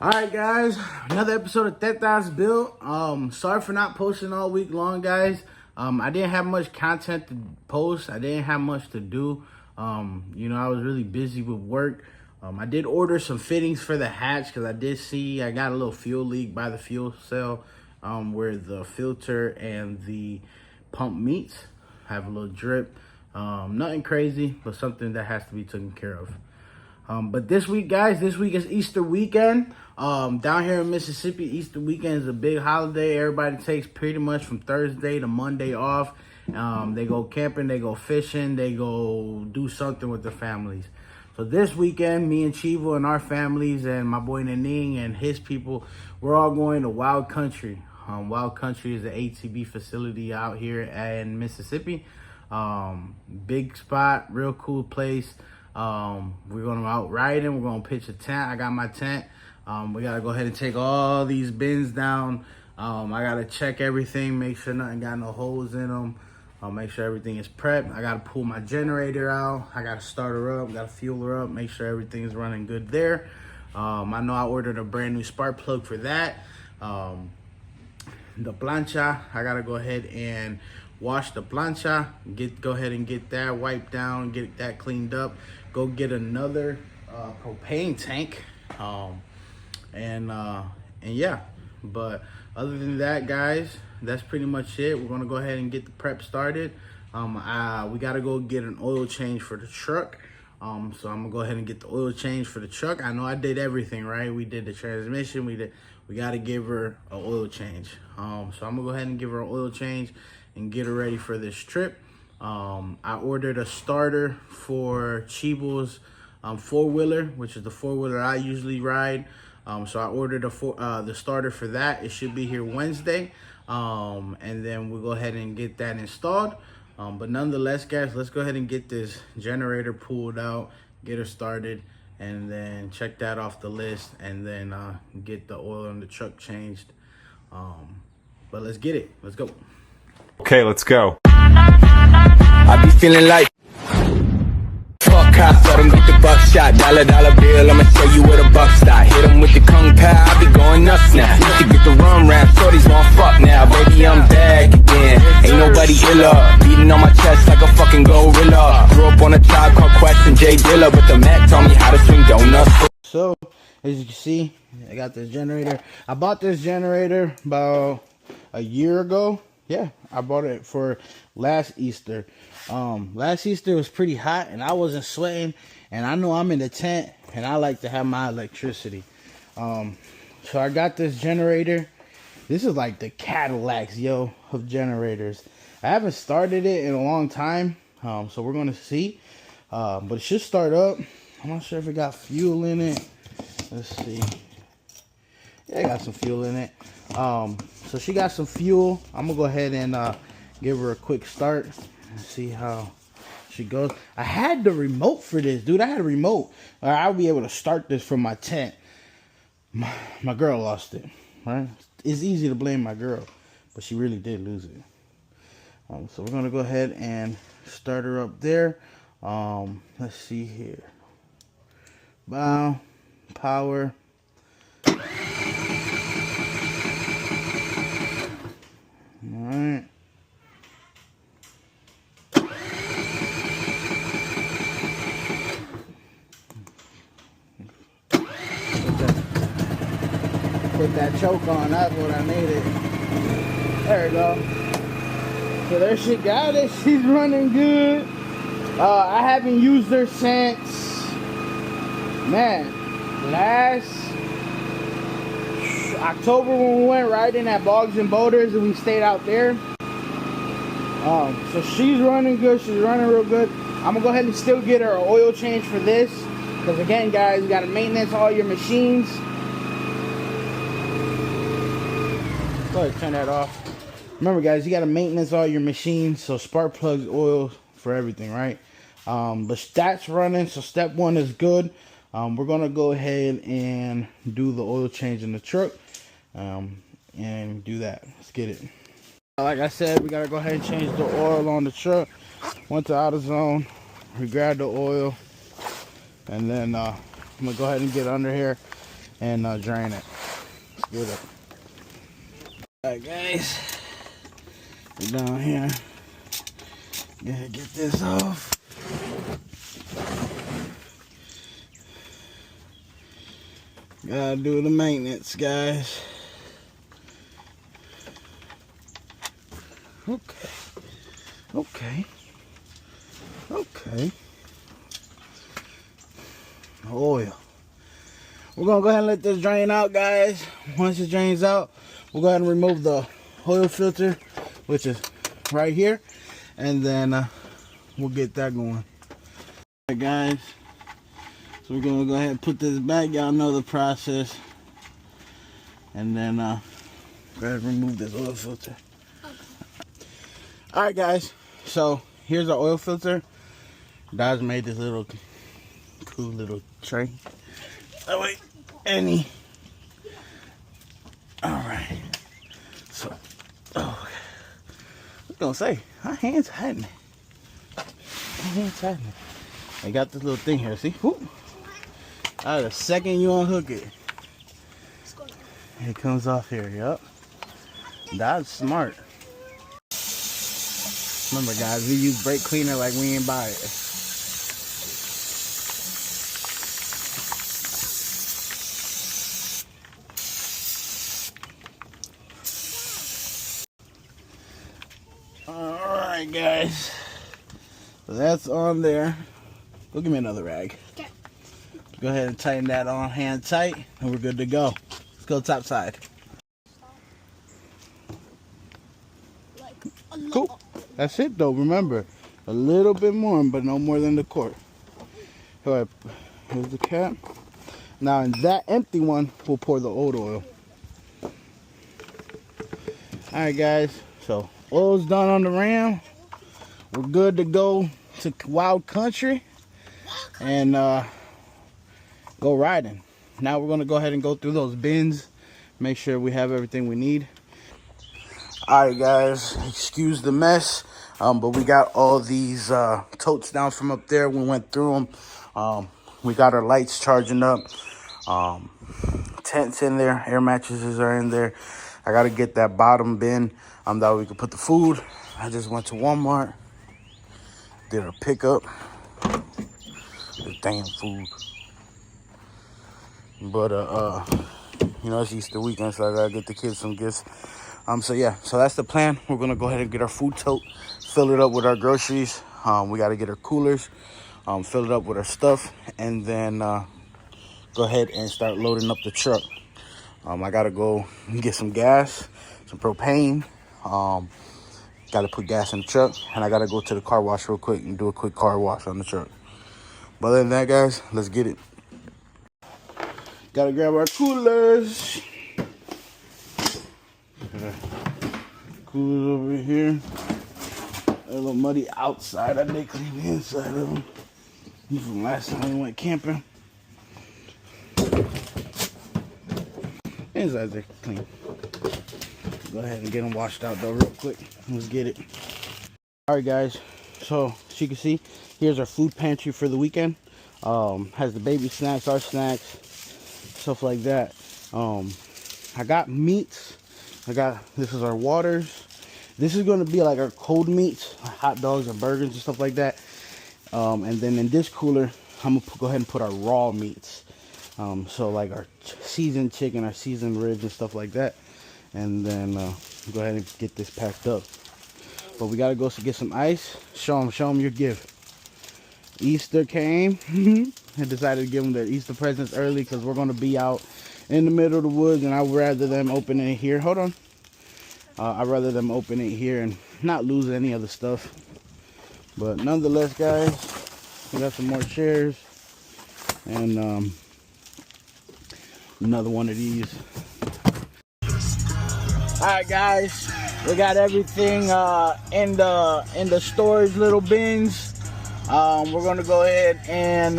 Alright guys, another episode of Tetas Built. Sorry for not posting all week long, guys. I didn't have much content to post. I didn't have much to do. I was really busy with work. I did order some fittings for the hatch because I did see I got a little fuel leak by the fuel cell where the filter and the pump meets. Have a little drip. Nothing crazy, but something that has to be taken care of. But this week, guys, this week is Easter weekend. Down here in Mississippi, Easter weekend is a big holiday. Everybody takes pretty much from Thursday to Monday off. They go camping, they go fishing, they go do something with their families. So this weekend, me and Chivo and our families and my boy Naning and his people, we're all going to Wild Country. Wild Country is the ATV facility out here in Mississippi. Big spot, real cool place. We're going out riding. We're going to pitch a tent. I got my tent. We got to go ahead and take all these bins down. I got to check everything, make sure nothing got no holes in them. Make sure everything is prepped. I got to pull my generator out. I got to start her up, got to fuel her up, make sure everything is running good there. I know I ordered a brand new spark plug for that. The plancha, I got to go ahead and wash the plancha, go ahead and get that wiped down, get that cleaned up, go get another propane tank, and yeah. But other than that, guys, that's pretty much it. We're gonna go ahead and get the prep started. We gotta go get an oil change for the truck. So I'm gonna go ahead and get the oil change for the truck. I know I did everything right. We did the transmission. We gotta give her an oil change. So I'm gonna go ahead and give her an oil change and get her ready for this trip. I ordered a starter for Chivo's four-wheeler, which is the four-wheeler I usually ride. So I ordered the starter for that. It should be here Wednesday. And then we'll go ahead and get that installed. But nonetheless, guys, let's go ahead and get this generator pulled out, get her started, and then check that off the list, and then get the oil in the truck changed. But let's get it. Let's go. Okay, let's go. I be feeling like fuck cops, let them get the buckshot. $1 bill, I'ma show you where the buck stop. Hit them with the kung pao, I be going nuts now. To get the rum rap, shorties gon' fuck now. Baby, I'm back again, ain't nobody iller. Beating on my chest like a fucking gorilla. Grew up on a Tribe Called Quest and Jay Dilla, but the Mac taught me how to swing donuts. So, as you can see, I got this generator. I bought this generator about a year ago. Yeah, I bought it for last Easter. Last Easter was pretty hot and I wasn't sweating, and I know I'm in the tent and I like to have my electricity. So I got this generator. This is like the Cadillacs, of generators. I haven't started it in a long time, so we're gonna see. But it should start up. I'm not sure if it got fuel in it. Let's see. Yeah, I got some fuel in it. So she got some fuel. I'm gonna go ahead and give her a quick start and see how she goes. I had the remote for this, dude. I had a remote. I'll be able to start this from my tent. My girl lost it, right? It's easy to blame my girl, but she really did lose it. So we're gonna go ahead and start her up there. Let's see here. Bow, power. Alright. Put that choke on, that's what I needed. There we go. So there she got it. She's running good. I haven't used her since, man, last October when we went riding at Bogs and Boulders and we stayed out there. So she's running good. She's running real good. I'm gonna go ahead and still get her an oil change for this, because again, guys, you gotta maintenance all your machines. Go ahead, turn that off. Remember, guys, you gotta maintenance all your machines. So spark plugs, oil for everything, right? But that's running. So step one is good. We're gonna go ahead and do the oil change in the truck. And do that. Let's get it. Like I said, we gotta go ahead and change the oil on the truck. Went to AutoZone, we grabbed the oil, and then I'm gonna go ahead and get under here and drain it. Let's get it. Alright guys, we're down here. Gotta get this off. Gotta do the maintenance, guys. Okay. Oil. We're gonna go ahead and let this drain out, guys. Once it drains out, we'll go ahead and remove the oil filter, which is right here, and then we'll get that going. Alright guys, so we're gonna go ahead and put this back. Y'all know the process, and then go ahead and remove this oil filter. Alright guys, so here's our oil filter. Dodge made this little cool little tray. Oh wait, any. Alright. So, I was gonna say, our hands hiding it. I got this little thing here, see? Whoop. The second you unhook it, it comes off here, yup. That's smart. Remember guys, we use brake cleaner like we ain't buy it. Alright guys, so that's on there. Go give me another rag. Okay. Go ahead and tighten that on hand tight and we're good to go. Let's go top side. Cool. That's it though, remember. A little bit more, but no more than the quart. Alright, here's the cap. Now in that empty one, we'll pour the old oil. Alright guys, so oil's done on the ram. We're good to go to Wild Country and go riding. Now we're gonna go ahead and go through those bins, make sure we have everything we need. Alright guys, excuse the mess, but we got all these totes down from up there. We went through them. We got our lights charging up, tents in there, air mattresses are in there. I gotta get that bottom bin that we can put the food. I just went to Walmart, did a pickup, the damn food. But you know, it's Easter weekend, so I gotta get the kids some gifts. So yeah, so that's the plan. We're gonna go ahead and get our food tote, fill it up with our groceries. We gotta get our coolers, fill it up with our stuff, and then go ahead and start loading up the truck. I gotta go get some gas, some propane. Gotta put gas in the truck, and I gotta go to the car wash real quick and do a quick car wash on the truck. But other than that, guys, let's get it. Gotta grab our coolers. Coolers over here. A little muddy outside. I did clean the inside of them from last time we went camping. Insides are clean. Go ahead and get them washed out though real quick. Let's get it. Alright guys, so as you can see, here's our food pantry for the weekend. Has the baby snacks, our snacks, stuff like that. I got meats. This is our waters. This is going to be like our cold meats, hot dogs and burgers and stuff like that. And then in this cooler, I'm going to go ahead and put our raw meats. So like our seasoned chicken, our seasoned ribs and stuff like that. And then go ahead and get this packed up. But we got to go get some ice. Show them your gift. Easter came. I decided to give them their Easter presents early because we're going to be out in the middle of the woods, and I'd rather them open it here. Hold on. I'd rather them open it here and not lose any of the stuff. But nonetheless, guys, we got some more chairs and another one of these. All right, guys, we got everything in the storage little bins. We're gonna go ahead and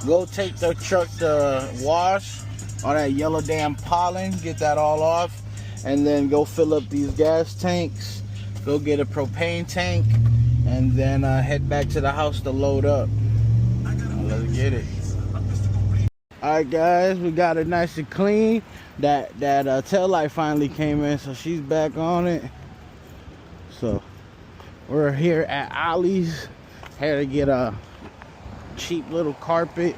go take the truck to wash all that yellow damn pollen, get that all off, and then go fill up these gas tanks, go get a propane tank, and then head back to the house to load up. Let's get it. All right, guys, we got it nice and clean. That tail light finally came in, so she's back on it. So we're here at Ollie's. Had to get a cheap little carpet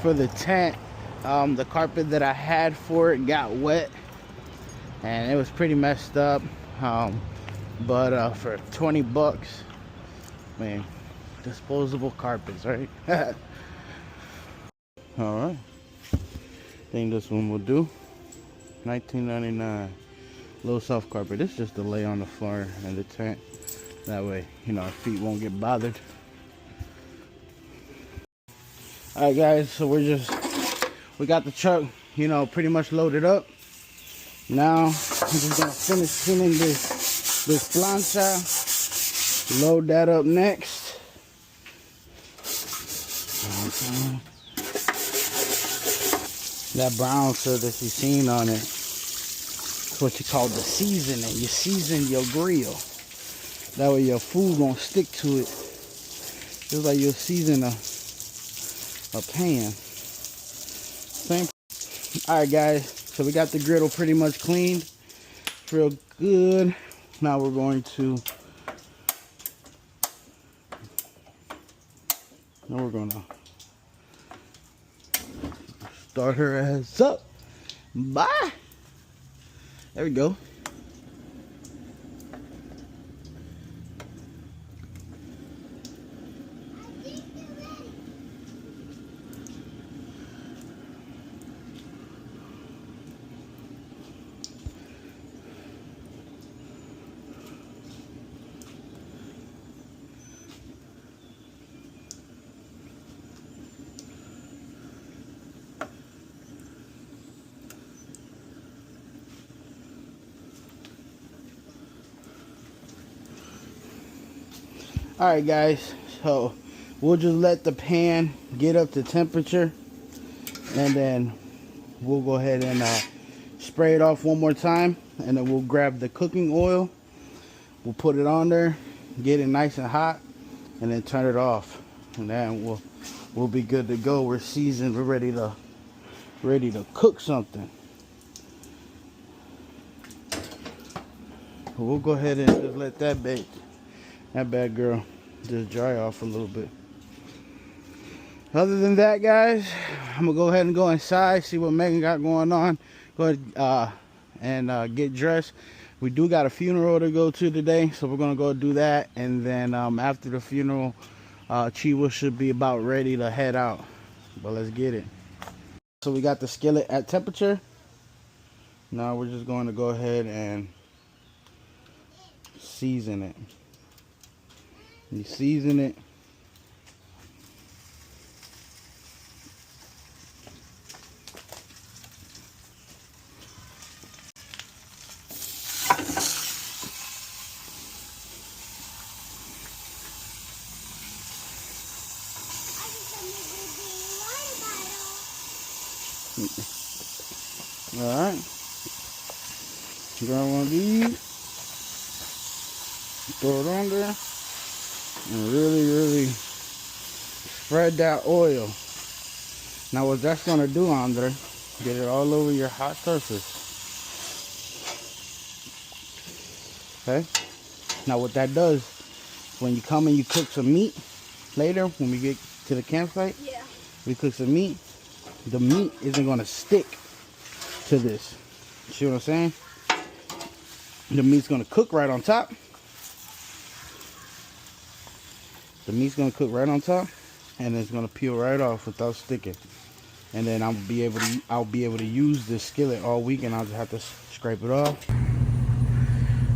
for the tent. The carpet that I had for it got wet, and it was pretty messed up. But for 20 bucks, man, disposable carpets, right? All right. Think this one will do. $19.99. Little soft carpet. This is just to lay on the floor in the tent. That way, you know, our feet won't get bothered. Alright, guys, so we got the truck, you know, pretty much loaded up. Now, I'm just gonna finish cleaning this plancha. Load that up next. That brown stuff that you seen on it, it's what you call the seasoning. You season your grill. That way your food won't stick to it. Just like you'll season a pan. Same. Alright, guys, so we got the griddle pretty much cleaned. It's real good. Now we're going to start her ass up. Bye. There we go. Alright, guys, so we'll just let the pan get up to temperature, and then we'll go ahead and spray it off one more time, and then we'll grab the cooking oil, we'll put it on there, get it nice and hot, and then turn it off, and then we'll be good to go. We're seasoned, we're ready to cook something. We'll go ahead and just let that bad girl just dry off a little bit. Other than that, guys, I'm gonna go ahead and go inside, see what Megan got going on. Go ahead and get dressed. We do got a funeral to go to today, so we're gonna go do that, and then after the funeral, Chiwa should be about ready to head out. But let's get it. So we got the skillet at temperature. Now we're just going to go ahead and season it. You season it. Alright. Grab one of these. Throw it on there. And really spread that oil. Now what that's going to do, Andre, get it all over your hot surface. Okay? Now what that does, when you come and you cook some meat later, when we get to the campsite, we cook some meat, the meat isn't going to stick to this. See what I'm saying? The meat's going to cook right on top. The meat's gonna cook right on top, and it's gonna peel right off without sticking. And then I'll be able to use this skillet all week, and I'll just have to scrape it off.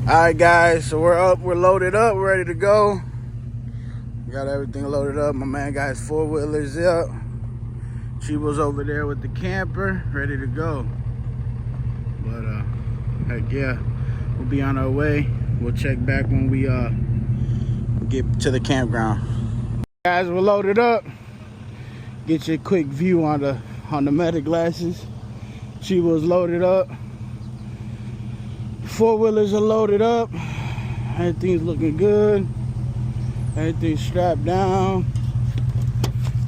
All right, guys, so we're up, we're loaded up, we're ready to go. We got everything loaded up. My man got his 4-wheelers up. She was over there with the camper, ready to go. But heck yeah, we'll be on our way. We'll check back when we get to the campground. Guys, we're loaded up. Get you a quick view on the meta glasses. She was loaded up. 4-wheelers are loaded up. Everything's looking good. Everything's strapped down.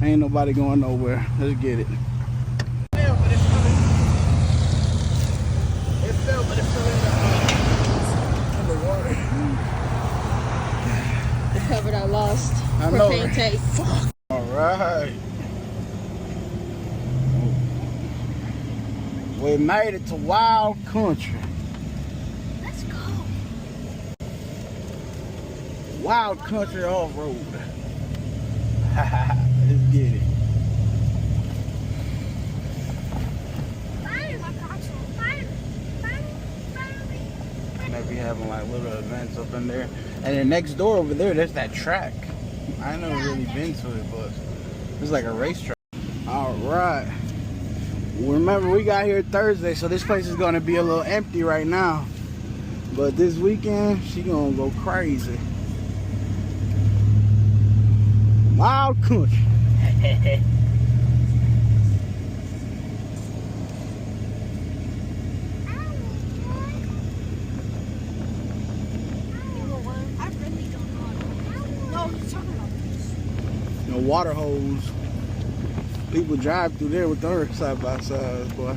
Ain't nobody going nowhere. Let's get it. covered our lost I know, propane right? tank. All right. We made it to Wild Country. Let's go. Wild Country Off-Road. Let's get it. Maybe having like little events up in there. And then next door over there, there's that track. I ain't never really been to it, but it's like a racetrack. All right. Remember, we got here Thursday, so this place is gonna be a little empty right now. But this weekend, she gonna go crazy. Wild Country. No water hose. People drive through there with their side by side, boy.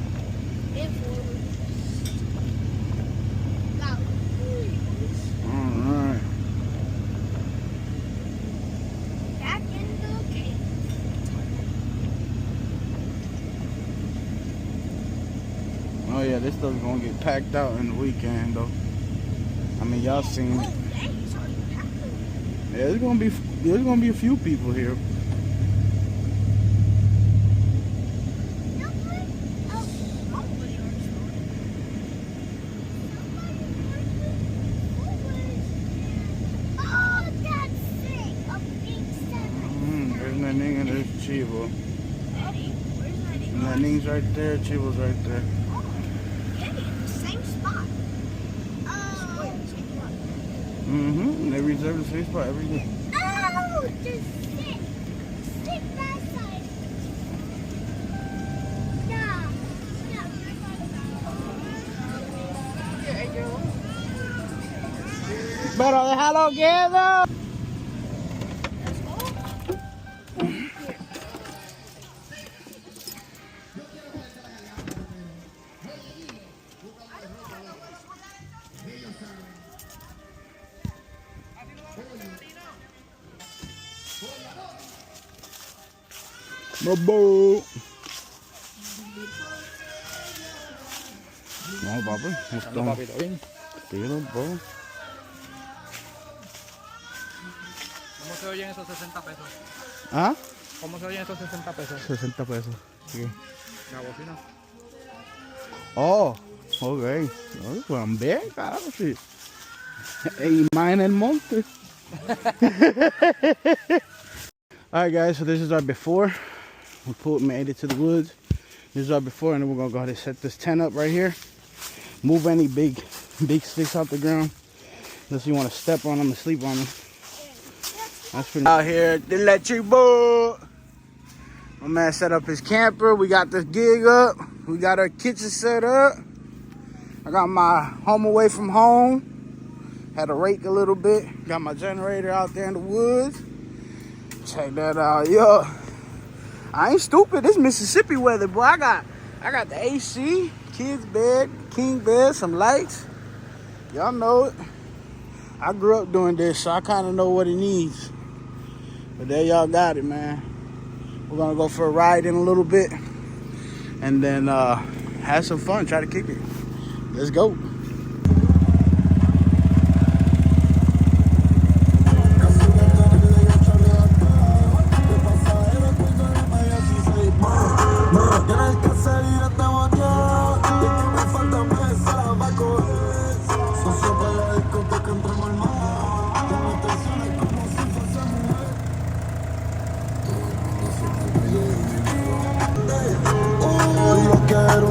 Alright. Back in the game. Oh yeah, this stuff's gonna get packed out in the weekend though. I mean, y'all seen it. Yeah, there's gonna be a few people here. There's Nanning and there's Chivo. Nanning's right there, Chivo's right there. Same spot. Mm-hmm. They reserve the same spot every day. Oh, just sit. Sit that side. Yeah. Pero déjalo quieto. Bobo. No, papi. Ando, papito, bien. Tiro, bro. ¿Cómo se oyen esos 60 pesos? ¿Ah? ¿Cómo se oyen esos 60 pesos? 60 pesos. Sí. La bocina. Oh, ok. Oh, pues bien, claro, sí. Y más en el monte. Alright guys, so this is our before. We made it to the woods. This is our before, and then we're gonna go ahead and set this tent up right here. Move any big sticks off the ground. Unless you want to step on them and sleep on them. That's pretty out here at the electric boat. My man set up his camper. We got this gig up. We got our kitchen set up. I got my home away from home. Had to rake a little bit. Got my generator out there in the woods. Check that out, yo. I ain't stupid. This Mississippi weather, boy. I got the AC, kids bed, king bed, some lights. Y'all know it. I grew up doing this, so I kind of know what it needs. But there y'all got it, man. We're gonna go for a ride in a little bit, and then have some fun. Try to kick it. Let's go.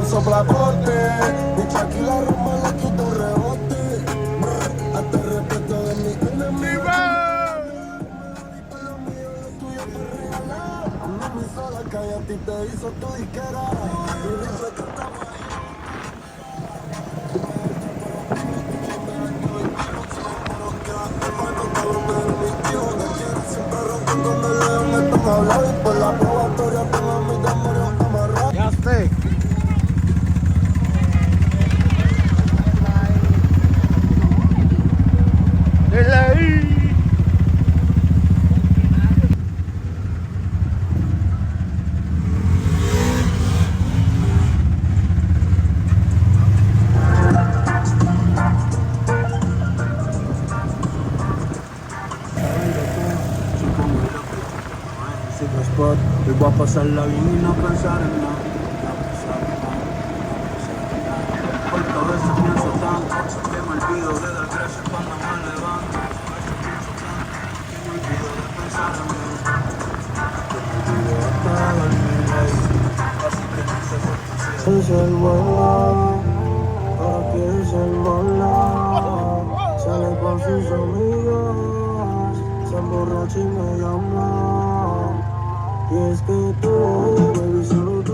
Soplapote, dicha aquí la Roma le quito rebote. Hasta el respeto de mi enemigo. Lo mío, lo tuyo te regalar. No me sola que a ti te hizo tu disquera. Y después que estamos Y'all stay. Delay. pasarla bien y no pensar en nada. No pensar en nada, no pensar en nada. Porque a veces pienso tanto que me olvido de dar gracias cuando me levanto. A veces pienso tanto que me olvido de pensar en mí. Que me olvido hasta dormir, ey. Así que no sé por qué es el bueno, ahora quiere ser volado. Sale con sus amigos, se emborracha y me llama. Y es que tú, baby, solo tú.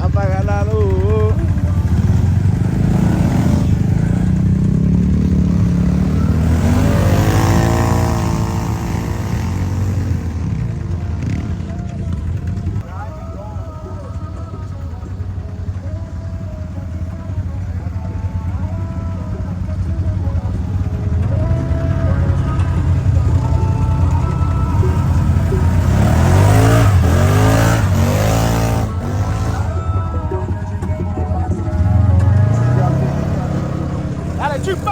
Apaga la luz. Dale, chico.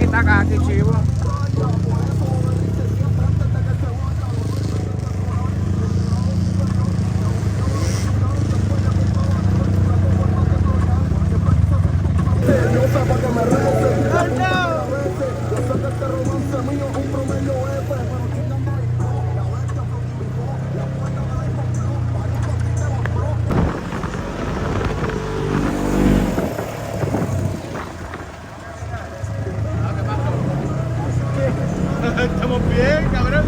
Está aquí, chivo. Estamos bien, cabrón.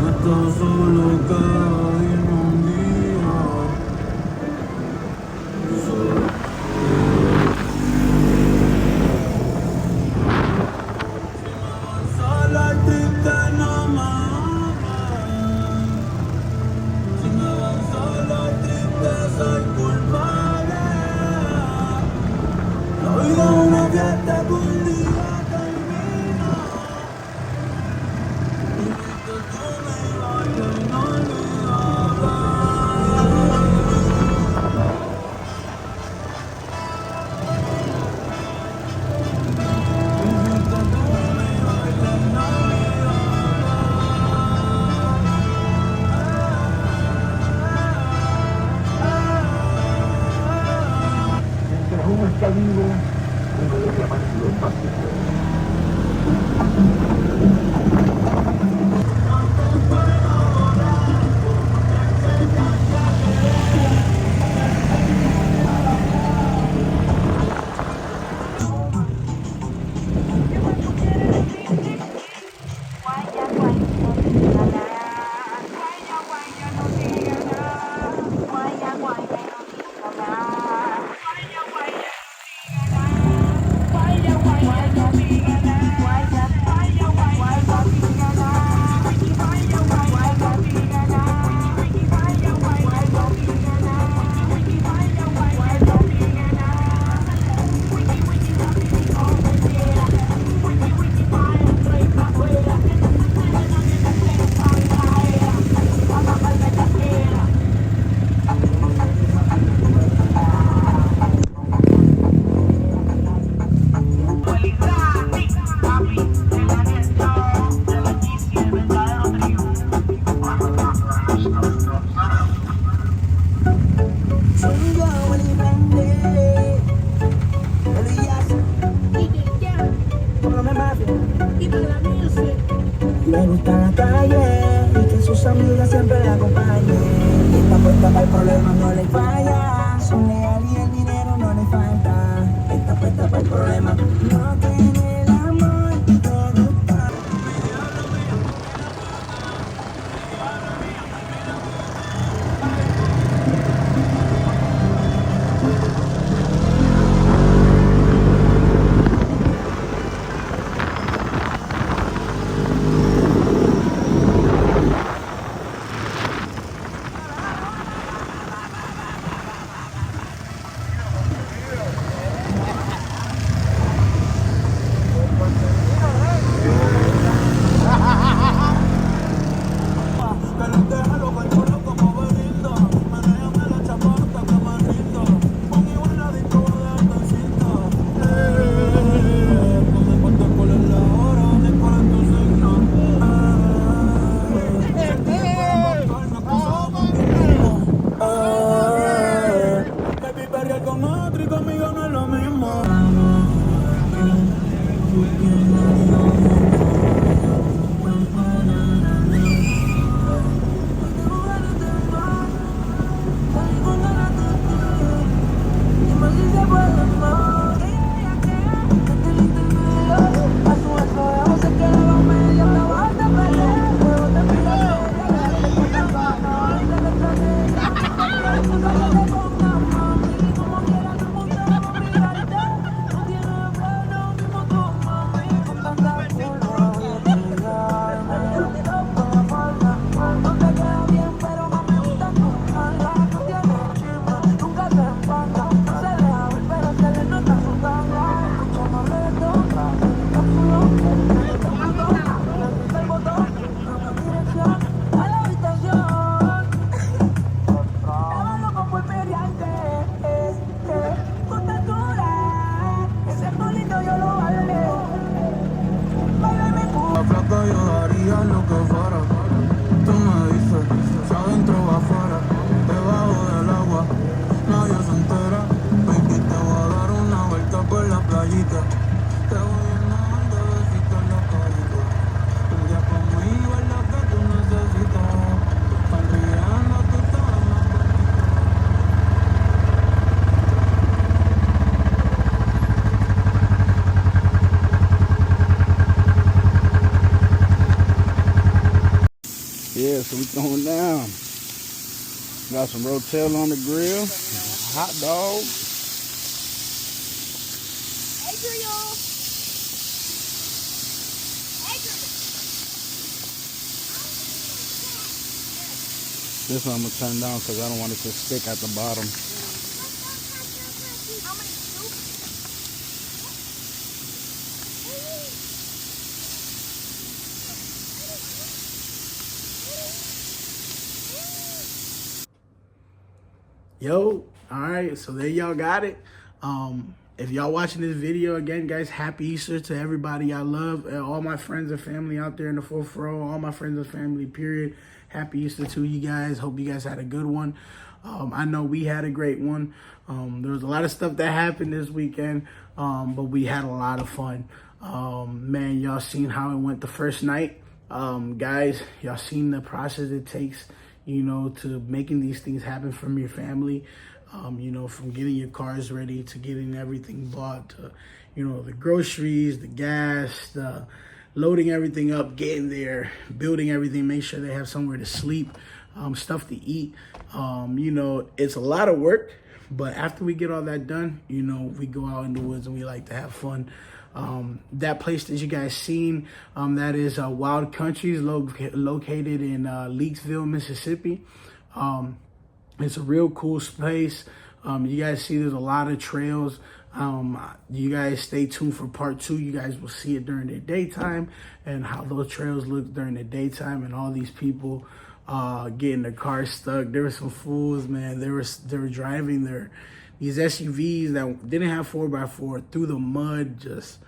No estás solo cada día en un día. Solo. Solo el triste no me ama. Si me van solo el triste soy culpable. La vida es una fiesta que un día termina. Y que tú me vayas inolvidable. Guaya, guaya, no diga nada. toallita. Te voy llenando de besitos los coditos. Un día conmigo es lo que tú necesitas. Sonriendo tú todas más bonito. Yeah, so we going down. Got some rotel on the grill, hot dog. Adriel. This one I'm gonna turn down because I don't want it to stick at the bottom. How many soup? Yo, all right, so there y'all got it. If y'all watching this video again, guys, happy Easter to everybody I love, all my friends and family out there in the fourth row, all my friends and family, period. Happy Easter to you guys. Hope you guys had a good one. I know we had a great one. There was a lot of stuff that happened this weekend, but we had a lot of fun. Man, y'all seen how it went the first night. Guys, y'all seen the process it takes, you know, to making these things happen from your family. You know, from getting your cars ready to getting everything bought, to, you know, the groceries, the gas, the loading everything up, getting there, building everything, make sure they have somewhere to sleep, stuff to eat. You know, it's a lot of work, but after we get all that done, you know, we go out in the woods and we like to have fun. That place that you guys seen, that is Wild Countries, located in Leakesville, Mississippi. It's a real cool space. You guys see there's a lot of trails. You guys stay tuned for part 2. You guys will see it during the daytime and how those trails look during the daytime, and all these people getting their cars stuck. There were some fools, man. They were driving these SUVs that didn't have 4x4 through the mud, just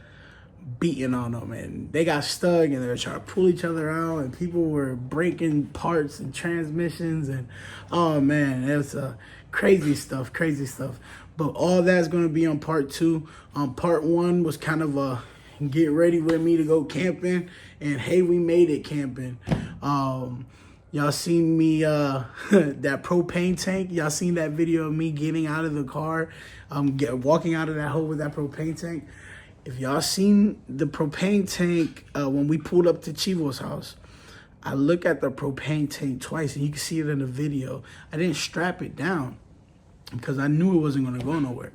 beating on them, and they got stuck and they were trying to pull each other out, and people were breaking parts and transmissions, and oh man, it was crazy stuff. But all that's going to be on part 2. Part 1 was kind of a get ready with me to go camping, and hey, we made it camping. Y'all seen me that propane tank. Y'all seen that video of me getting out of the car, walking out of that hole with that propane tank. If y'all seen the propane tank when we pulled up to Chivo's house, I look at the propane tank twice, and you can see it in the video. I didn't strap it down because I knew it wasn't gonna go nowhere.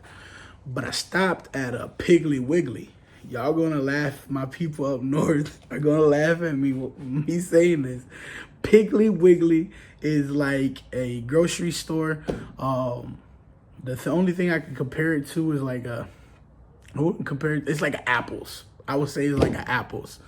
But I stopped at a Piggly Wiggly. Y'all gonna laugh. My people up north are gonna laugh at me saying this. Piggly Wiggly is like a grocery store. The only thing I can compare it to is like it's like apples. I would say it's like apples.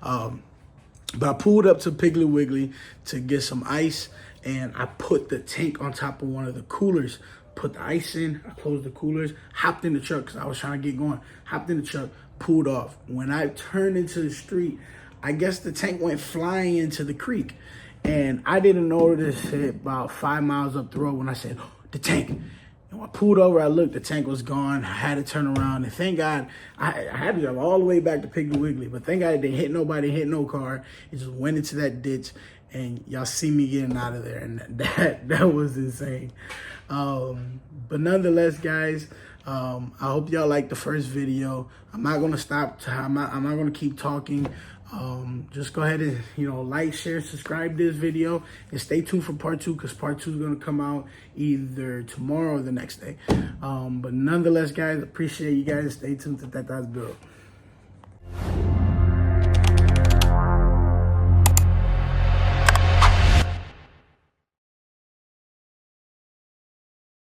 But I pulled up to Piggly Wiggly to get some ice, and I put the tank on top of one of the coolers, put the ice in, I closed the coolers, hopped in the truck because I was trying to get going, hopped in the truck, pulled off. When I turned into the street, I guess the tank went flying into the creek, and I didn't notice it about 5 miles up the road when I said, oh, the tank. And when I pulled over, I looked, the tank was gone. I had to turn around, and thank God, I had to drive all the way back to Piggly Wiggly, but thank God it didn't hit nobody, hit no car. It just went into that ditch, and y'all see me getting out of there, and that was insane. But nonetheless, guys, I hope y'all liked the first video. I'm not gonna stop. I'm not gonna keep talking. Just go ahead and, you know, like, share, subscribe this video, and stay tuned for part 2, because part 2 is going to come out either tomorrow or the next day. But nonetheless, guys, appreciate you guys. Stay tuned to Teta's Build.